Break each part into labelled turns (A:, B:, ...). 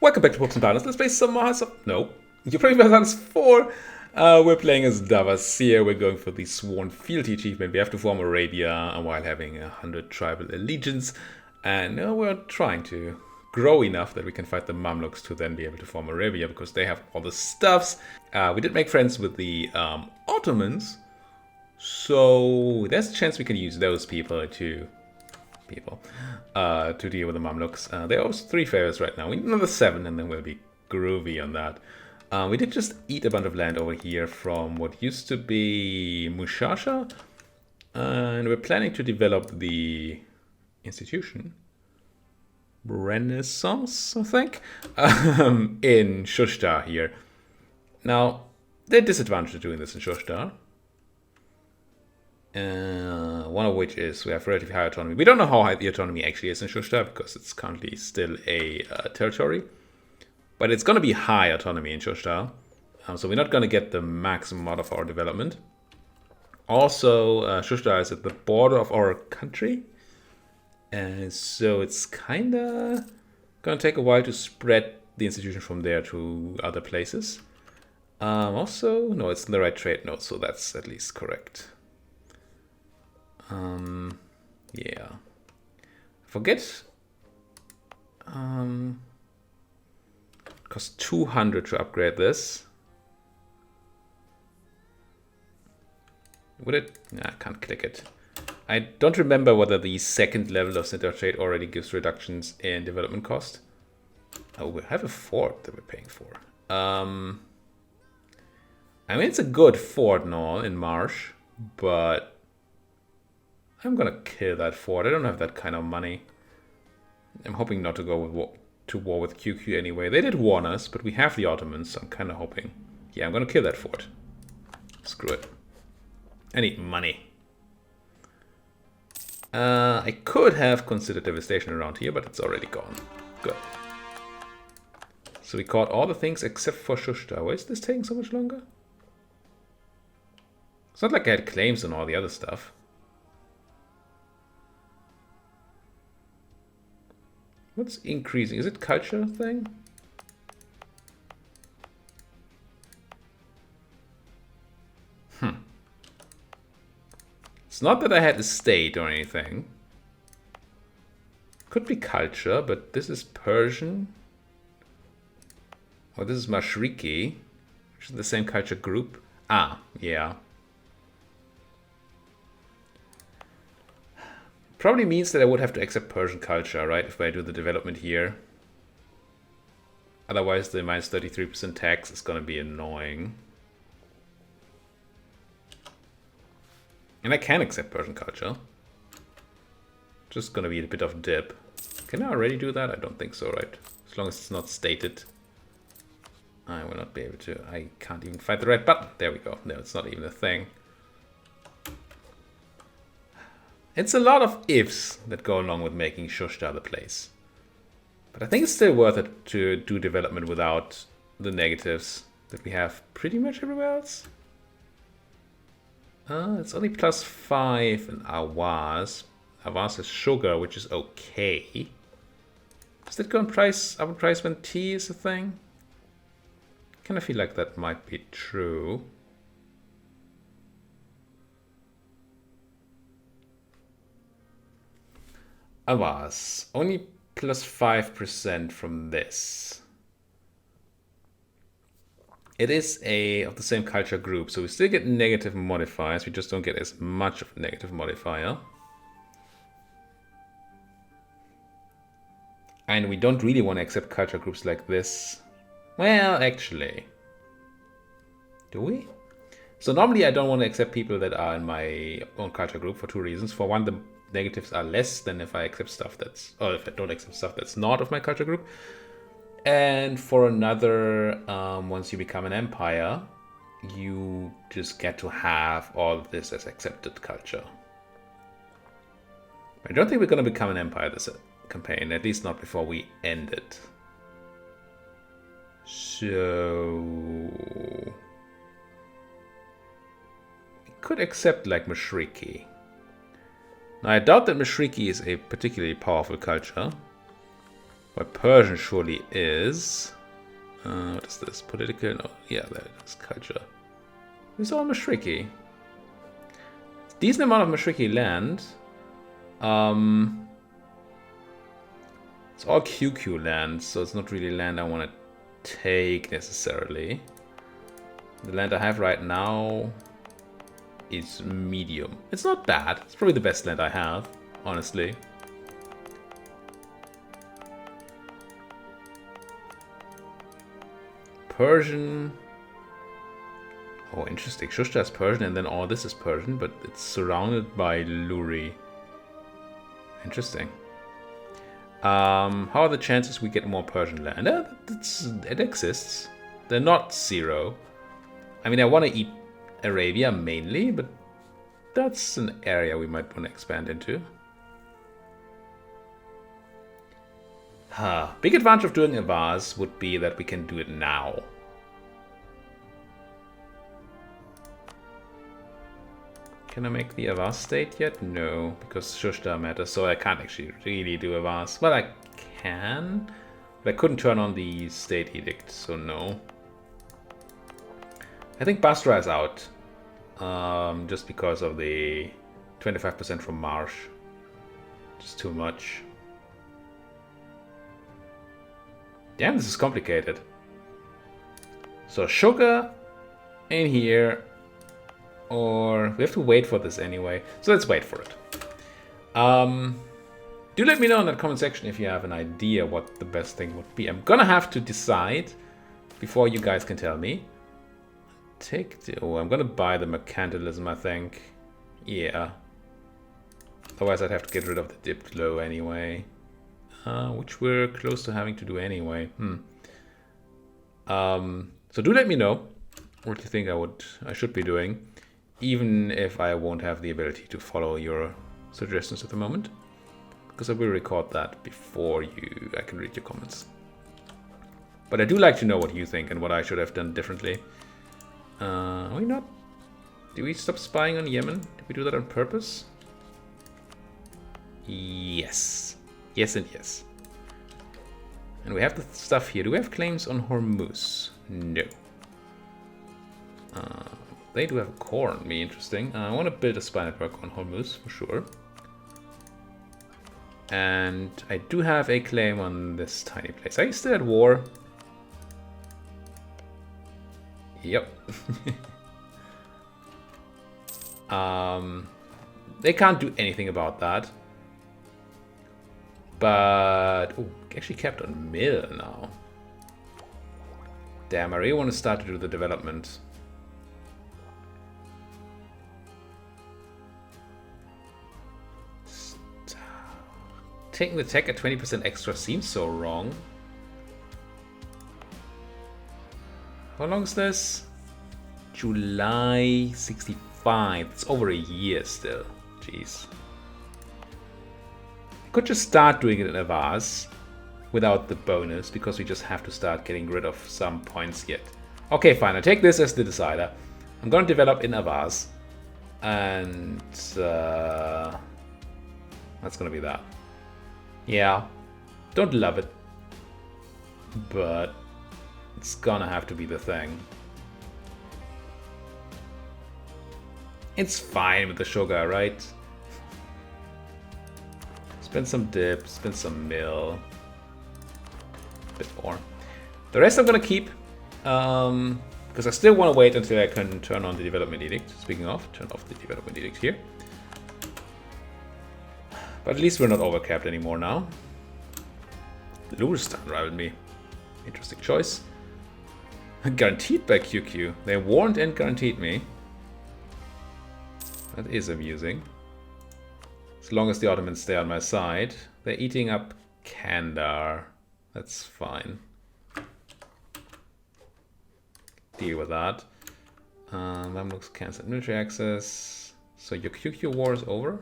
A: Welcome back to Pops and Diners. Let's play some more Hearts of... No. Europa Universalis IV. We're playing as Dawasir. We're going for the Sworn Fealty achievement. We have to form Arabia while having 100 tribal allegiance. And we're trying to grow enough that we can fight the Mamluks to then be able to form Arabia, because they have all the stuffs. We did make friends with the Ottomans. So there's a chance we can use those people to deal with the Mamluks. There are 3 favors right now. We need another 7 and then we'll be groovy on that. We did just eat a bunch of land over here from what used to be Mushasha. And we're planning to develop the institution. Renaissance, I think. In Shushtar here. Now, there are disadvantages to doing this in Shushtar. One of which is we have relatively high autonomy. We don't know how high the autonomy actually is in Shushtar because it's currently still a territory. But it's going to be high autonomy in Shushtar. So we're not going to get the maximum out of our development. Also, Shushtar is at the border of our country. So it's kind of going to take a while to spread the institution from there to other places. Also, no, it's in the right trade node, so that's at least correct. Yeah. Forget. Costs 200 to upgrade this. Would it? Nah, I can't click it. I don't remember whether the second level of center trade already gives reductions in development cost. Oh, we have a fort that we're paying for. I mean, it's a good fort and all in Marsh, but I'm gonna kill that fort. I don't have that kind of money. I'm hoping not to go with war with QQ anyway. They did warn us, but we have the Ottomans, so I'm kind of hoping. Yeah, I'm gonna kill that fort. Screw it. I need money. I could have considered devastation around here, but it's already gone. Good. So we caught all the things except for Shushtar. Why is this taking so much longer? It's not like I had claims on all the other stuff. What's increasing? Is it culture thing? It's not that I had a state or anything. Could be culture, but this is Persian. Or this is Mashriki, which is the same culture group. Ah, yeah. Probably means that I would have to accept Persian culture, right, if I do the development here. Otherwise the minus 33% tax is going to be annoying. And I can accept Persian culture. Just going to be a bit of dip. Can I already do that? I don't think so, right? As long as it's not stated. I will not be able to. I can't even find the right button. There we go. No, it's not even a thing. It's a lot of ifs that go along with making Shushtar the place. But I think it's still worth it to do development without the negatives that we have pretty much everywhere else. It's only +5 in Awaz. Awaz is sugar, which is okay. Does that go on price, up in price when tea is a thing? I kind of feel like that might be true. Awaz, only +5% from this. It is of the same culture group, so we still get negative modifiers. We just don't get as much of a negative modifier. And we don't really want to accept culture groups like this. Well, actually. Do we? So normally I don't want to accept people that are in my own culture group for 2 reasons. For one, the negatives are less than if I accept stuff that's... or if I don't accept stuff that's not of my culture group. And for another, once you become an empire, you just get to have all of this as accepted culture. I don't think we're going to become an empire this campaign, at least not before we end it. So... we could accept like Mashriki. Now I doubt that Mashriki is a particularly powerful culture. What Persian surely is. What is this? Political? No. Yeah, that is culture. It's all Mashriki. Decent amount of Mashriki land. It's all QQ land, so it's not really land I want to take necessarily. The land I have right now is medium. It's not bad. It's probably the best land I have, honestly. Persian. Oh, interesting. Shushta is Persian, and then all this is Persian, but it's surrounded by Luri. Interesting. How are the chances we get more Persian land? It exists. They're not zero. I mean, I want to eat Arabia mainly, but that's an area we might want to expand into. Big advantage of doing a vase would be that we can do it now. Can I make the Avaz state yet? No, because Shushta matters, so I can't actually really do Avaz. Well, I can, but I couldn't turn on the state edict, so no. I think Basra is out, just because of the 25% from Marsh. Just too much. Damn, this is complicated. So sugar in here. Or we have to wait for this anyway. So let's wait for it. Do let me know in the comment section if you have an idea what the best thing would be. I'm gonna have to decide before you guys can tell me. I'm gonna buy the mercantilism, I think. Yeah. Otherwise I'd have to get rid of the dipped low anyway. Which we're close to having to do anyway. So do let me know what you think I should be doing. Even if I won't have the ability to follow your suggestions at the moment. Because I will record that before I can read your comments. But I do like to know what you think and what I should have done differently. Are we not? Did we stop spying on Yemen? Did we do that on purpose? Yes. Yes and yes. And we have the stuff here. Do we have claims on Hormuz? No. They do have a core on me, interesting. I want to build a spy network on Hormuz, for sure. And I do have a claim on this tiny place. Are you still at war? Yep. They can't do anything about that. But... oh, actually kept on mill now. Damn, I really want to start to do the development. Taking the tech at 20% extra seems so wrong. How long is this? July 65. It's over a year still. Jeez. I could just start doing it in a vase without the bonus because we just have to start getting rid of some points yet. Okay, fine. I take this as the decider. I'm going to develop in a vase. And that's going to be that. Yeah, don't love it, but it's gonna have to be the thing. It's fine with the sugar, right? Spend some dip, spend some mill, a bit more. The rest I'm gonna keep, because I still want to wait until I can turn on the development edict. Speaking of, turn off the development edict here. But at least we're not overcapped anymore now. Luristan rivaled me. Interesting choice. Guaranteed by QQ. They warned and guaranteed me. That is amusing. As long as the Ottomans stay on my side. They're eating up Kandar. That's fine. Deal with that. Mamluks cancelled military access. So your QQ war is over?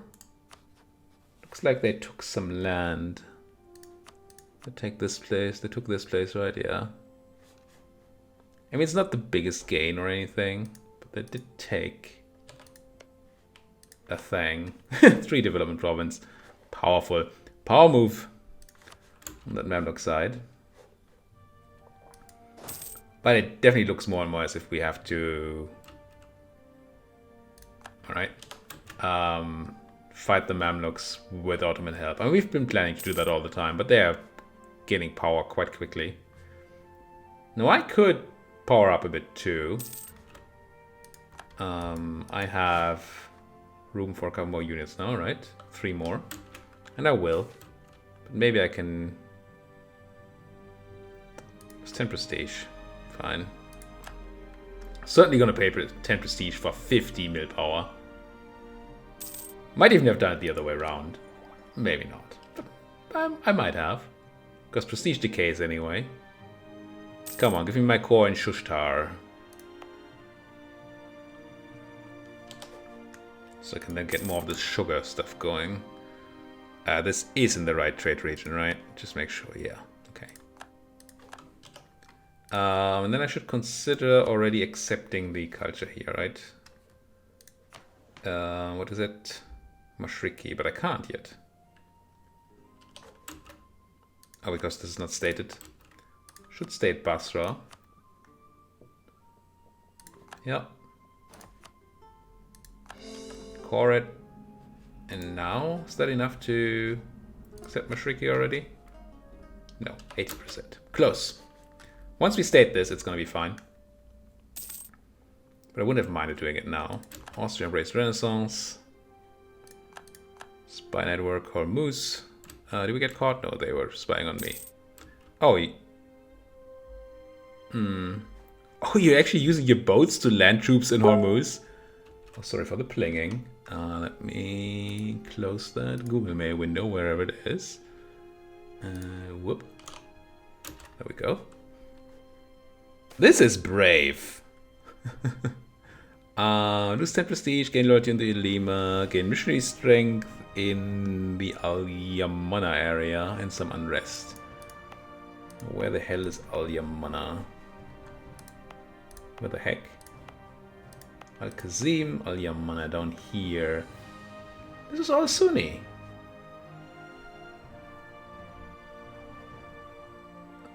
A: Looks like they took some land. They take this place. They took this place, right? Yeah. I mean, it's not the biggest gain or anything, but they did take a thing. 3 development province. Powerful. Power move. on that Mamluk side. But it definitely looks more and more as if we have to... Alright. Fight the Mamluks with Ottoman help. I mean, we've been planning to do that all the time, but they are gaining power quite quickly. Now I could power up a bit too. I have room for a couple more units now, right? 3 more. And I will. But maybe I can... It's 10 prestige. Fine. Certainly gonna pay 10 prestige for 50 mil power. Might even have done it the other way around. Maybe not. But I might have. Because prestige decays anyway. Come on, give me my core in Shushtar. So I can then get more of this sugar stuff going. This is in the right trade region, right? Just make sure, yeah. Okay. And then I should consider already accepting the culture here, right? What is it? Mashriki, but I can't yet. Oh, because this is not stated. Should state Basra. Yeah. Core it. And now, is that enough to accept Mashriki already? No, 80%. Close. Once we state this, it's going to be fine. But I wouldn't have minded doing it now. Austria embraced Renaissance. Spy network, Hormuz. Did we get caught? No, they were spying on me. Oh, oh, you're actually using your boats to land troops in Hormuz? Oh, sorry for the plinging. Let me close that Google Mail window, wherever it is. Whoop. There we go. This is brave. Lose 10 prestige, gain loyalty in the Ilima, gain missionary strength in the Al Yamanna area, and some unrest. Where the hell is Al Yamanna? Where the heck? Al Kazim, Al Yamanna down here. This is all Sunni.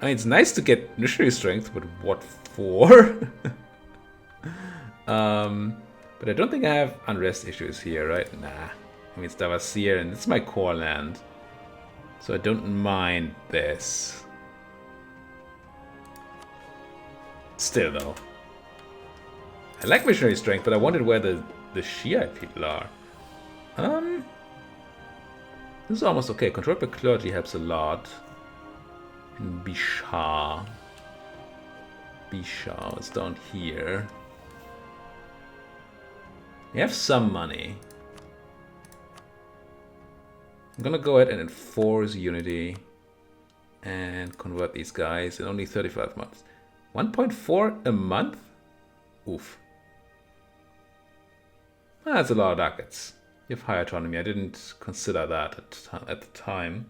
A: I mean, it's nice to get missionary strength, but what for? But I don't think I have unrest issues here, right? Nah. I mean, it's Dawasir and it's my core land. So I don't mind this. Still, though. I like missionary strength, but I wondered where the Shiite people are. This is almost okay. Control by clergy helps a lot. And Bishar. Bishar is down here. We have some money. I'm gonna go ahead and enforce unity and convert these guys in only 35 months. 1.4 a month? Oof. That's a lot of ducats. You have high autonomy. I didn't consider that at the time.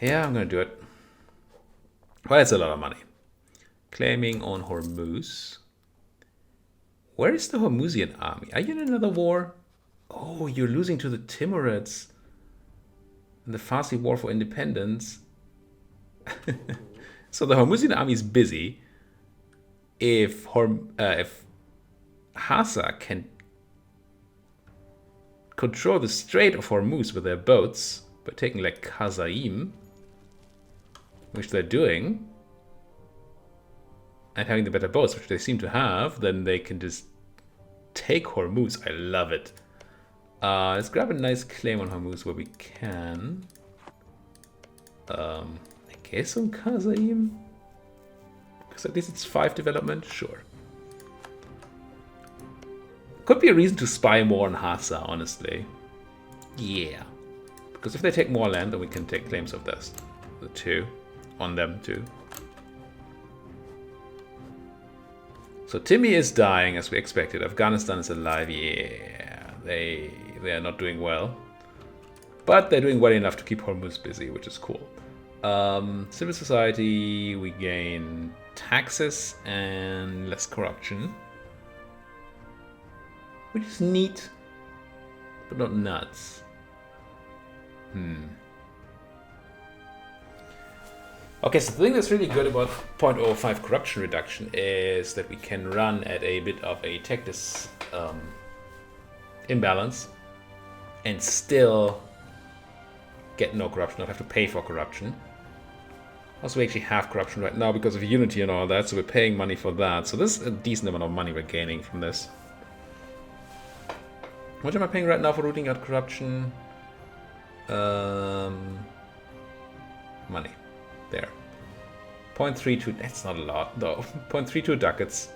A: Yeah, I'm gonna do it. Well, it's a lot of money. Claiming on Hormuz. Where is the Hormuzian army? Are you in another war? Oh, you're losing to the Timurids in the Farsi War for Independence. So the Hormuzian army is busy. If Hassa can control the Strait of Hormuz with their boats by taking like Kazaim, which they're doing, and having the better boats, which they seem to have, then they can just take Hormuz. I love it. Let's grab a nice claim on Hormuz where we can. I guess on Kazaim? Because at least it's 5 development? Sure. Could be a reason to spy more on Hassa, honestly. Yeah. Because if they take more land, then we can take claims of this. The 2. On them too. So Timmy is dying as we expected. Afghanistan is alive. Yeah, they are not doing well, but they're doing well enough to keep Hormuz busy, which is cool. Civil society, we gain taxes and less corruption, which is neat, but not nuts. Okay, so the thing that's really good about 0.05 corruption reduction is that we can run at a bit of a tech imbalance and still get no corruption, not have to pay for corruption. Also, we actually have corruption right now because of Unity and all that, so we're paying money for that. So this is a decent amount of money we're gaining from this. How much am I paying right now for rooting out corruption? Money. There. 0.32, that's not a lot though. 0.32 ducats.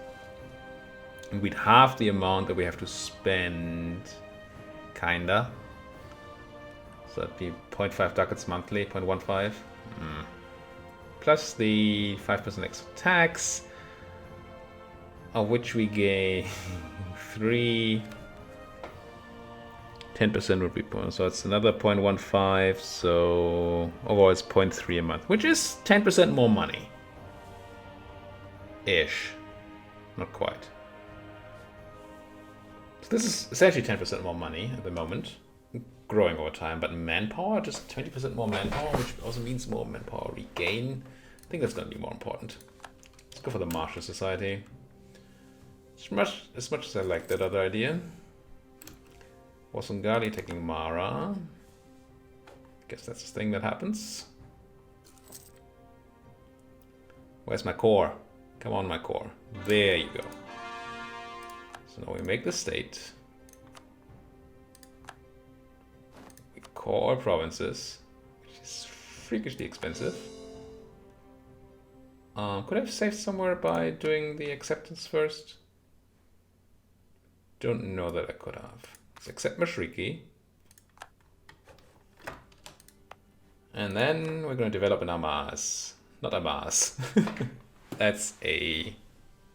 A: And we'd half the amount that we have to spend, kinda. So that'd be 0.5 ducats monthly, 0.15. Plus the 5% extra tax, of which we gain 3. 10% would be, so it's another 0.15, so overall it's 0.3 a month, which is 10% more money. Ish. Not quite. So this is essentially 10% more money at the moment, growing over time, but manpower, just 20% more manpower, which also means more manpower regain. I think that's going to be more important. Let's go for the Martial Society. As much as I like that other idea. Wasungali taking Mara. Guess that's the thing that happens. Where's my core? Come on, my core. There you go. So now we make the state. We core our provinces, which is freakishly expensive. Could I have saved somewhere by doing the acceptance first? Don't know that I could have. Let's accept Mashriki. And then we're going to develop an Amaz. Not Amaz. That's a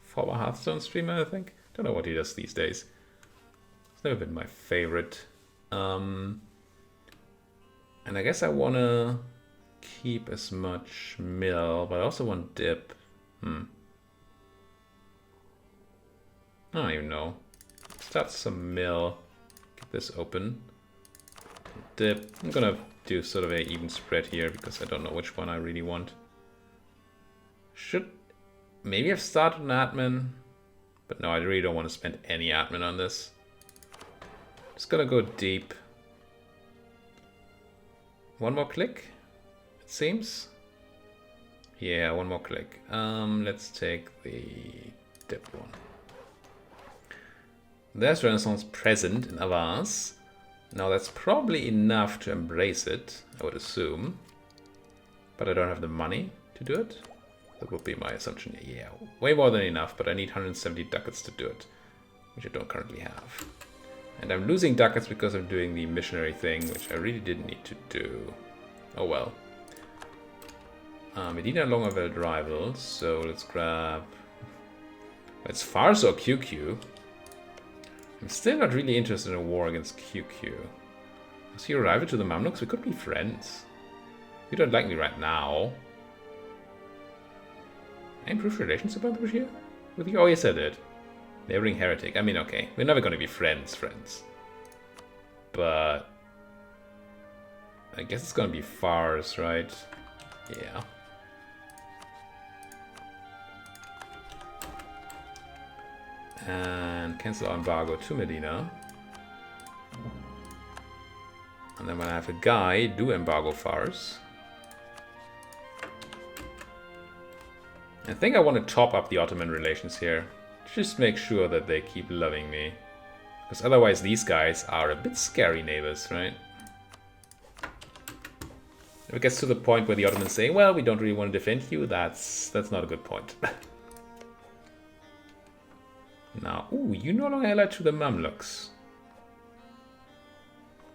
A: former Hearthstone streamer, I think. Don't know what he does these days. It's never been my favorite. And I guess I want to keep as much mill, but I also want dip. I don't even know. Start some mill. Get this open. Dip. I'm gonna do sort of a even spread here because I don't know which one I really want. Should maybe have started an admin, but no, I really don't want to spend any admin on this. Just gonna go deep. One more click, it seems. Yeah, one more click. Let's take the dip one. There's Renaissance present in Avance. Now that's probably enough to embrace it, I would assume. But I don't have the money to do it. That would be my assumption. Yeah, way more than enough, but I need 170 ducats to do it, which I don't currently have. And I'm losing ducats because I'm doing the missionary thing, which I really didn't need to do. Oh well. Medina Longerveld rivals, so let's grab... It's Fars or QQ. I'm still not really interested in a war against QQ. Is he a rival to the Mamluks? We could be friends. You don't like me right now. I improved relations about with you? With you? Oh, yes, I did. Neighboring heretic. I mean, okay. We're never going to be friends. But... I guess it's going to be Fars, right? Yeah. And cancel our embargo to Medina. And then when I have a guy, do embargo Fars. I think I want to top up the Ottoman relations here. Just make sure that they keep loving me. Because otherwise these guys are a bit scary neighbors, right? If it gets to the point where the Ottomans say, well, we don't really want to defend you, that's not a good point. Now, ooh, you no longer allied to the Mamluks.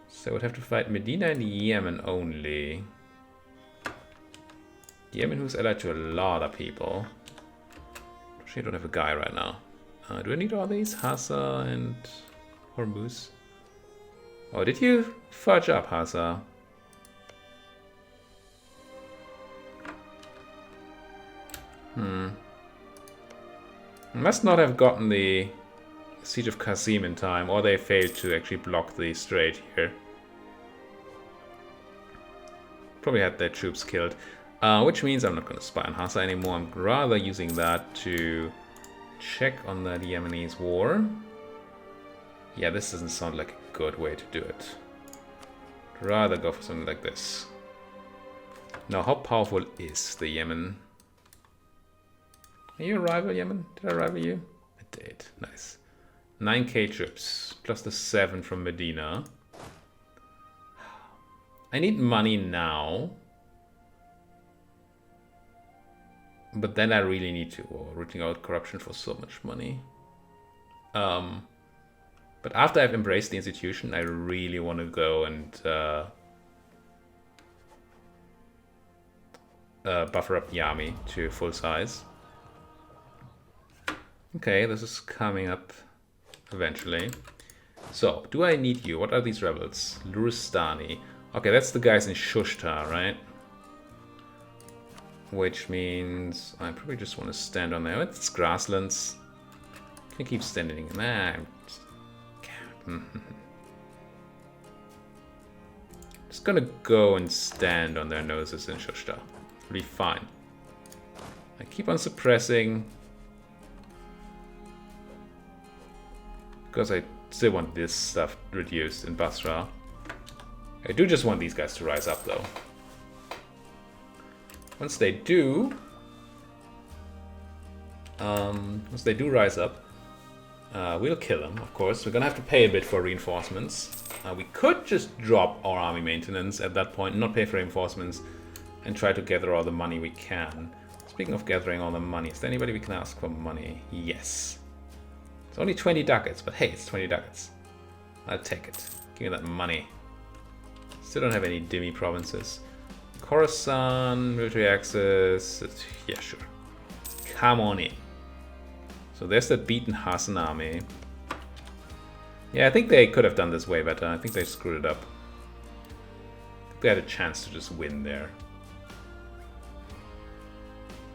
A: So I would have to fight Medina and Yemen only. Yemen, who's allied to a lot of people. Actually, I don't have a guy right now. Do I need all these? Hassa and Hormuz. Oh, did you fudge up, Hassa? Must not have gotten the Siege of Qasim in time, or they failed to actually block the strait here. Probably had their troops killed. Which means I'm not going to spy on Hassa anymore. I'm rather using that to check on the Yemenis war. Yeah, this doesn't sound like a good way to do it. I'd rather go for something like this. Now, how powerful is the Yemen? Are you a rival, Yemen? Did I rival you? I did. Nice. 9k troops, plus the 7 from Medina. I need money now. But then I really need to. Oh, rooting out corruption for so much money. But after I've embraced the institution, I really want to go and buffer up the army to full size. Okay, this is coming up eventually. So, do I need you? What are these rebels? Luristani. Okay, that's the guys in Shushtar, right? Which means I probably just want to stand on there. It's grasslands. Can I keep standing? Nah. Just gonna go and stand on their noses in Shushtar. It'll be fine. I keep on suppressing. Because I still want this stuff reduced in Basra. I do just want these guys to rise up though. Once they do rise up, we'll kill them, of course. We're gonna have to pay a bit for reinforcements. We could just drop our army maintenance at that point, not pay for reinforcements, and try to gather all the money we can. Speaking of gathering all the money, is there anybody we can ask for money? Yes. It's only 20 ducats, but hey, it's 20 ducats. I'll take it. Give me that money. Still don't have any Dhimmi provinces. Khorasan, military access. Yeah, sure. Come on in. So there's that beaten Hassan army. Yeah, I think they could have done this way better. I think they screwed it up. I think they had a chance to just win there.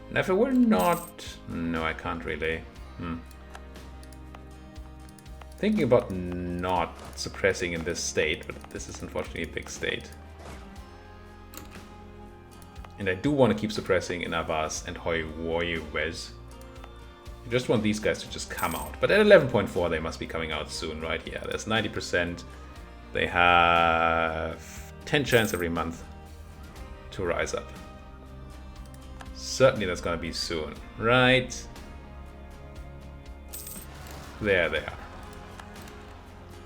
A: And if it were not... No, I can't really. Thinking about not suppressing in this state, but this is unfortunately a big state. And I do want to keep suppressing in Avaz and Hoywez. I just want these guys to just come out. But at 11.4 they must be coming out soon, right? Yeah, there's 90%. They have 10 chance every month to rise up. Certainly that's going to be soon, right? There they are.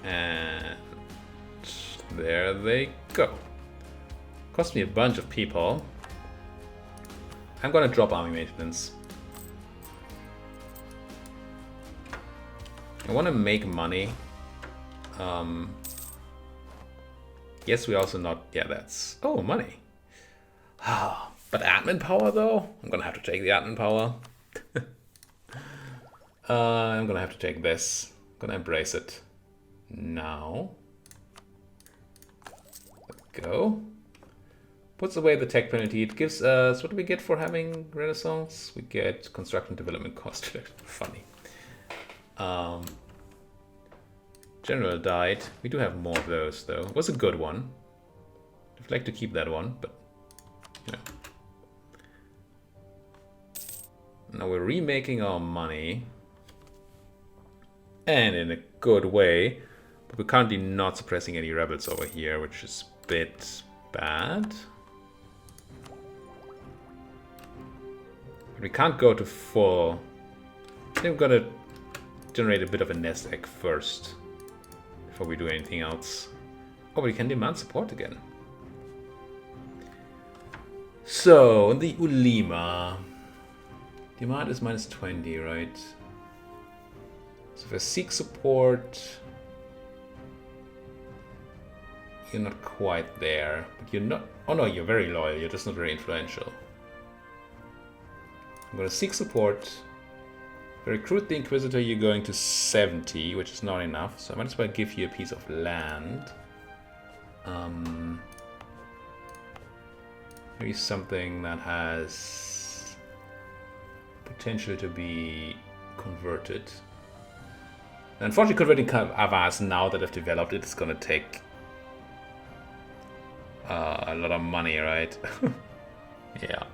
A: And there they go. Cost me a bunch of people. I'm gonna drop army maintenance. I want to make money. Yes, we also not... Yeah, that's... Oh, money. But admin power, though? I'm gonna have to take the admin power. I'm gonna have to take this. I'm gonna embrace it. Now. Go. Puts away the tech penalty. It gives us... What do we get for having Renaissance? We get construction development cost. Funny. General died. We do have more of those, though. It was a good one. I'd like to keep that one, but... You know. Now we're remaking our money. And in a good way. But we're currently not suppressing any rebels over here, which is a bit bad. But we can't go to full... I think we've got to generate a bit of a nest egg first. Before we do anything else. Oh, but we can demand support again. So, the Ulima. Demand is minus 20, right? So if I seek support... You're not quite there. But you're not... Oh no, you're very loyal. You're just not very influential. I'm going to seek support. Recruit the Inquisitor, you're going to 70, which is not enough. So I might as well give you a piece of land. Maybe something that has potential to be converted. Unfortunately, converting Avars now that I've developed it is going to take a lot of money, right? Yeah.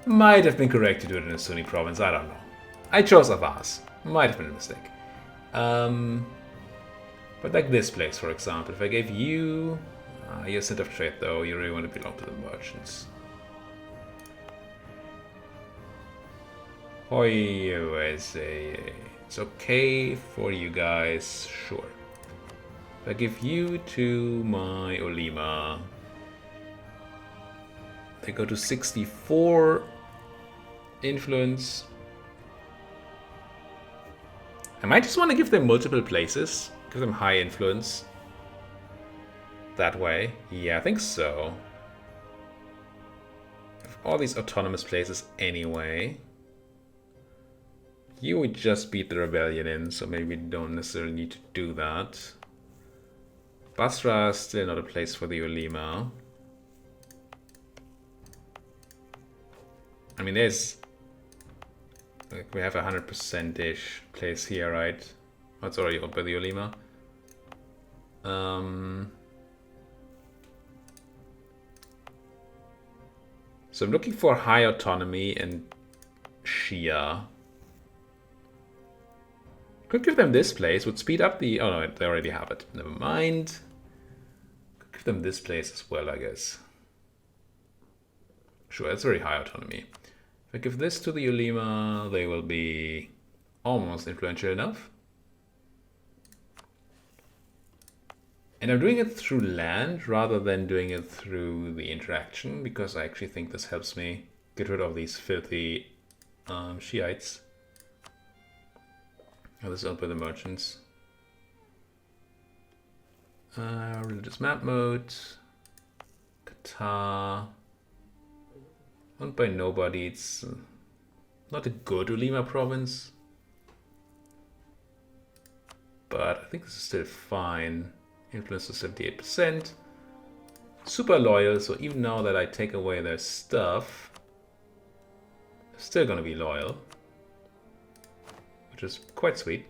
A: Might have been correct to do it in a Sunni province, I don't know. I chose Avaz. Might have been a mistake. But like this place, for example, if I gave you... you're a center of trade, though. You really want to belong to the merchants. It's okay for you guys, sure. If I give you to my Olima, they go to 64 influence. I might just want to give them multiple places, give them high influence. That way, yeah, I think so. All these autonomous places anyway. You would just beat the rebellion in, so maybe we don't necessarily need to do that. Basra is still not a place for the Ulema. I mean, there's... like, we have 100%-ish place here, right? Oh, it's already owned by the Ulema. So I'm looking for high autonomy and Shia. Could give them this place, would speed up the... oh no, they already have it. Never mind. Could give them this place as well, I guess. Sure, that's very high autonomy. If I give this to the Ulema, they will be almost influential enough. And I'm doing it through land rather than doing it through the interaction, because I actually think this helps me get rid of these filthy Shiites. Oh, this is owned by the merchants. Religious map mode. Qatar. Owned by nobody. It's not a good Ulema province. But I think this is still fine. Influence to 78%. Super loyal, so even now that I take away their stuff, they're still gonna be loyal. Which is quite sweet.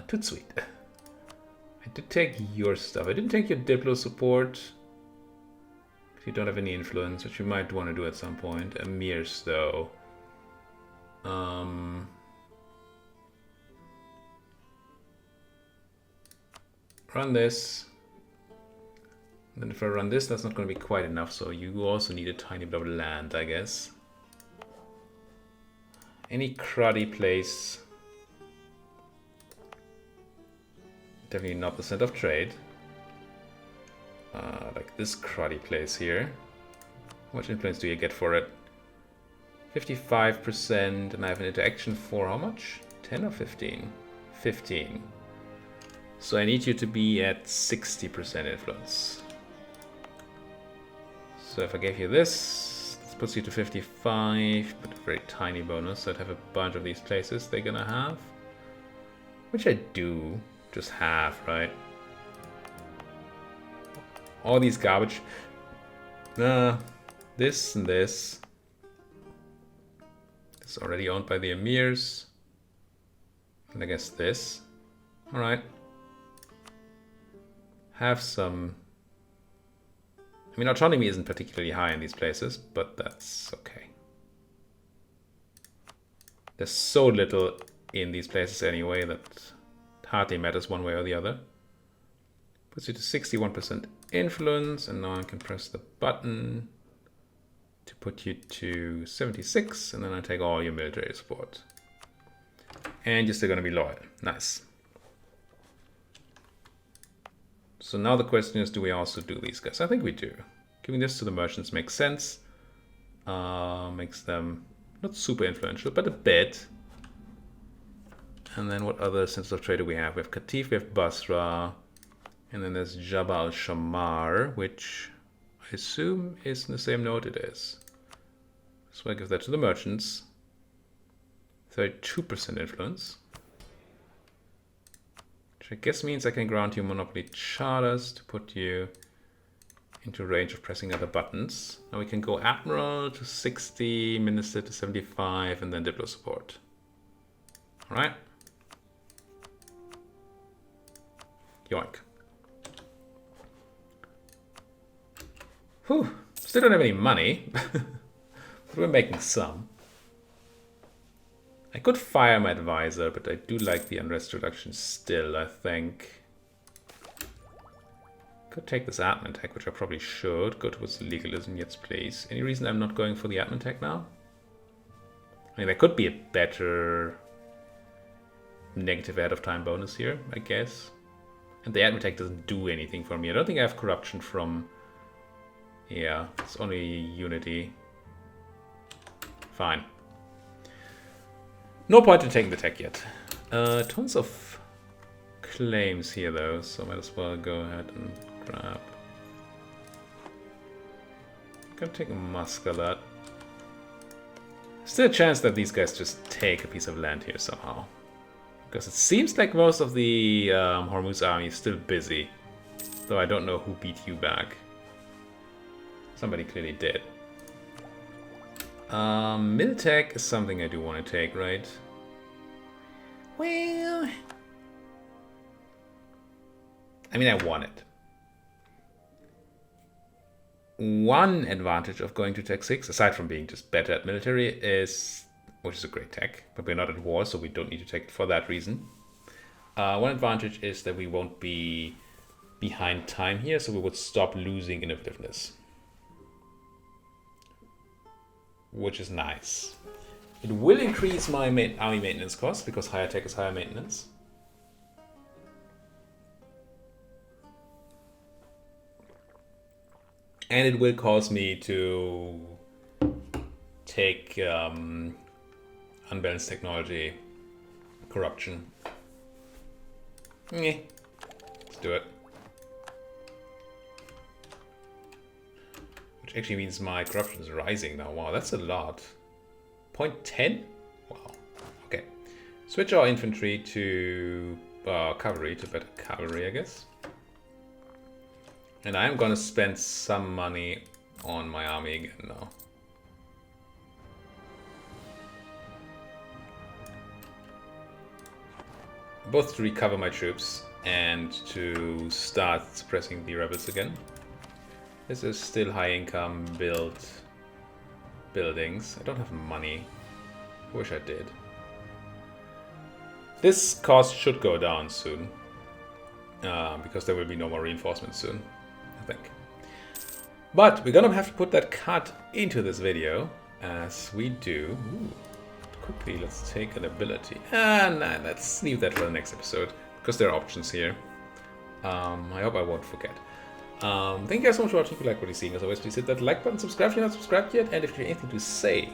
A: Too sweet. I did take your stuff. I didn't take your Diplo support. You don't have any influence, which you might want to do at some point. Emirs, though. Run this. Then if I run this, that's not going to be quite enough, so you also need a tiny bit of land, I guess. Any cruddy place. Definitely not the center of trade. Like this cruddy place here. How much influence do you get for it? 55%, and I have an interaction for how much? 10 or 15? 15. So I need you to be at 60% influence. So if I gave you this puts you to 55, but a very tiny bonus. So I'd have a bunch of these places they're gonna have. Which I do just have, right? All these garbage. This and this. It's already owned by the Emirs. And I guess this. Alright. Have some... I mean, autonomy isn't particularly high in these places, but that's okay. There's so little in these places anyway that it hardly matters one way or the other. Puts you to 61% influence, and now I can press the button to put you to 76, and then I take all your military support. And you're still going to be loyal. Nice. So now the question is, do we also do these guys? I think we do. Giving this to the merchants makes sense. Makes them not super influential, but a bit. And then what other centers of trade do we have? We have Qatif, we have Basra, and then there's Jabal Shamar, which I assume is in the same node it is. So I give that to the merchants. 32% influence. Which I guess means I can grant you monopoly charters to put you into range of pressing other buttons. Now we can go Admiral to 60, Minister to 75, and then Diplo support. Alright. Yoink. Whew. Still don't have any money. But we're making some. I could fire my advisor, but I do like the unrest reduction still, I think. Could take this admin tech, which I probably should. Go towards legalism, yes please. Any reason I'm not going for the admin tech now? I mean, there could be a better negative ahead of time bonus here, I guess. And the admin tech doesn't do anything for me. I don't think I have corruption from... Yeah, it's only unity. Fine. No point in taking the tech yet. Tons of claims here though, so might as well go ahead and grab. I'm gonna take a Muscalat. Still a chance that these guys just take a piece of land here somehow. Because it seems like most of the Hormuz army is still busy. Though I don't know who beat you back. Somebody clearly did. Miltech is something I do want to take, right? Well... I mean, I want it. One advantage of going to Tech 6, aside from being just better at military, is... which is a great tech, but we're not at war, so we don't need to take it for that reason. One advantage is that we won't be behind time here, so we would stop losing innovativeness. Which is nice. It will increase my army maintenance costs, because higher tech is higher maintenance. And it will cause me to take unbalanced technology corruption. Let's do it. Which actually means my corruption is rising now. Wow, that's a lot. 0.10? Wow. Okay. Switch our infantry to cavalry, to better cavalry, I guess. And I am gonna spend some money on my army again now. Both to recover my troops and to start suppressing the rebels again. This is still high income buildings. I don't have money. I wish I did. This cost should go down soon. Because there will be no more reinforcements soon, I think. But we're gonna have to put that cut into this video, as we do. Ooh. Quickly, let's take an ability. Nah, let's leave that for the next episode, because there are options here. I hope I won't forget. Thank you guys so much for watching. If you like what you're seeing, as always, please hit that like button, subscribe if you're not subscribed yet, and if you have anything to say,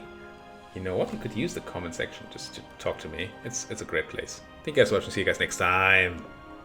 A: you know what, you could use the comment section just to talk to me. It's a great place. Thank you guys so much, and see you guys next time.